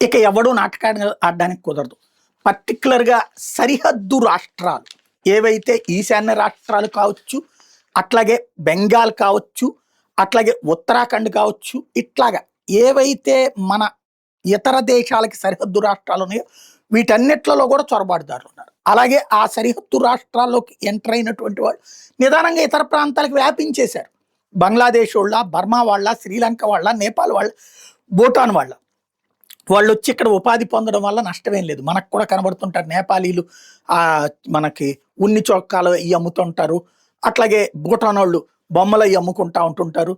ఇక ఎవడూ నాటకాన్ని ఆడడానికి కుదరదు. పర్టిక్యులర్‌గా సరిహద్దు రాష్ట్రాలు ఏవైతే ఈశాన్య రాష్ట్రాలు కావచ్చు, అట్లాగే బెంగాల్ కావచ్చు, అట్లాగే ఉత్తరాఖండ్ కావచ్చు, ఇట్లాగా ఏవైతే మన ఇతర దేశాలకి సరిహద్దు రాష్ట్రాలు ఉన్నాయో వీటన్నిట్లలో కూడా చొరబాటుదారులున్నారు. అలాగే ఆ సరిహద్దు రాష్ట్రాల్లోకి ఎంటర్ అయినటువంటి వాళ్ళు నిదానంగా ఇతర ప్రాంతాలకు వ్యాపించేశారు. బంగ్లాదేశ్ వాళ్ళ, బర్మా వాళ్ళ, శ్రీలంక వాళ్ళ, నేపాల్ వాళ్ళ, భూటాన్ వాళ్ళ. వాళ్ళొచ్చి ఇక్కడ ఉపాధి పొందడం వల్ల నష్టమేం లేదు. మనకు కూడా కనబడుతుంటారు నేపాలీలు మనకి ఉన్ని చొక్కాలు ఇయి అమ్ముతుంటారు. అట్లాగే భూటానోళ్ళు బొమ్మలయి అమ్ముకుంటా ఉంటుంటారు.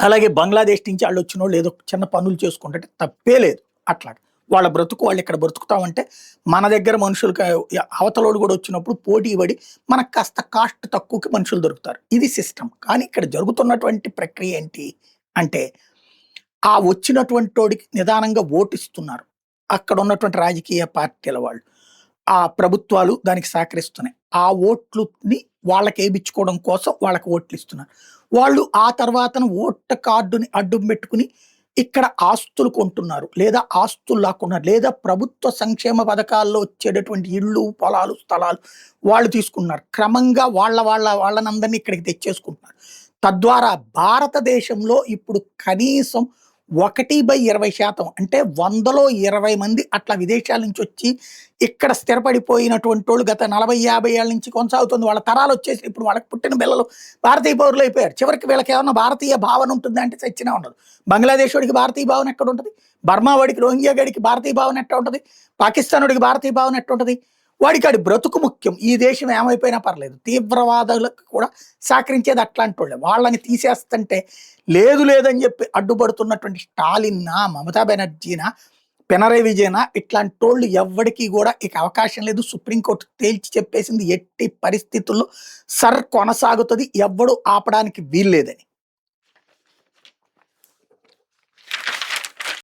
అలాగే బంగ్లాదేశ్ నుంచి ఆళ్ళొచ్చినోళ్ళు ఏదో చిన్న పనులు చేసుకుంటుంటే తప్పే లేదు అట్లాగా. వాళ్ళ బ్రతుకు వాళ్ళు ఇక్కడ బ్రతుకుతామంటే మన దగ్గర మనుషులకి అవతలోడు కూడా వచ్చినప్పుడు పోటీ పడి మనకు కాస్త కాస్ట్ తక్కువకి మనుషులు దొరుకుతారు. ఇది సిస్టమ్. కానీ ఇక్కడ జరుగుతున్నటువంటి ప్రక్రియ ఏంటి అంటే ఆ వచ్చినటువంటోడికి నిదానంగా ఓటిస్తున్నారు. అక్కడ ఉన్నటువంటి రాజకీయ పార్టీల వాళ్ళు. ఆ ప్రభుత్వాలు దానికి సహకరిస్తున్నాయి. ఆ ఓట్లుని వాళ్ళకేపిచ్చుకోవడం కోసం వాళ్ళకి ఓట్లిస్తున్నారు. వాళ్ళు ఆ తర్వాతన ఓట్ల కార్డుని అడ్డం పెట్టుకుని ఇక్కడ ఆస్తులు కొంటున్నారు. లేదా ఆస్తులు లాక్కున్నారు. లేదా ప్రభుత్వ సంక్షేమ పథకాల్లో వచ్చేటటువంటి ఇళ్ళు, పొలాలు, స్థలాలు వాళ్ళు తీసుకున్నారు. క్రమంగా వాళ్ళనందరినీ ఇక్కడికి తెచ్చేసుకుంటున్నారు. తద్వారా భారతదేశంలో ఇప్పుడు కనీసం 1/20% అంటే 100లో 20 మంది అట్లా విదేశాల నుంచి వచ్చి ఇక్కడ స్థిరపడిపోయినటువంటోళ్ళు గత 40, 50 ఏళ్ల నుంచి కొనసాగుతుంది. వాళ్ళ తరాలు వచ్చేసి ఇప్పుడు వాళ్ళకి పుట్టిన పిల్లలు భారతీయ పౌరులు అయిపోయారు. చివరికి వీళ్ళకి ఏమన్నా భారతీయ భావన ఉంటుందా అంటే చచ్చినా ఉండదు. బంగ్లాదేశ్ వాడికి భారతీయ భావన ఎక్కడ ఉంటుంది? బర్మా వాడికి, రోహింగ్యా గడికి భారతీయ భావన ఎట్లా ఉంటుంది? పాకిస్తాన్ వాడికి భారతీయ భావన ఎట్లా ఉంటుంది? వాడికి ఆడి బ్రతుకు ముఖ్యం. ఈ దేశం ఏమైపోయినా పర్లేదు. తీవ్రవాదులకు కూడా సహకరించేది అట్లాంటోళ్ళే. వాళ్ళని తీసేస్తుంటే లేదు లేదని చెప్పి అడ్డుపడుతున్నటువంటి స్టాలిన్నా, మమతా బెనర్జీనా, పినరయ్ విజయనా ఇట్లాంటోళ్ళు ఎవ్వడికి కూడా ఇక అవకాశం లేదు. సుప్రీంకోర్టు తేల్చి చెప్పేసింది ఎట్టి పరిస్థితుల్లో కొనసాగుతుంది. ఎవ్వడు ఆపడానికి వీల్లేదని.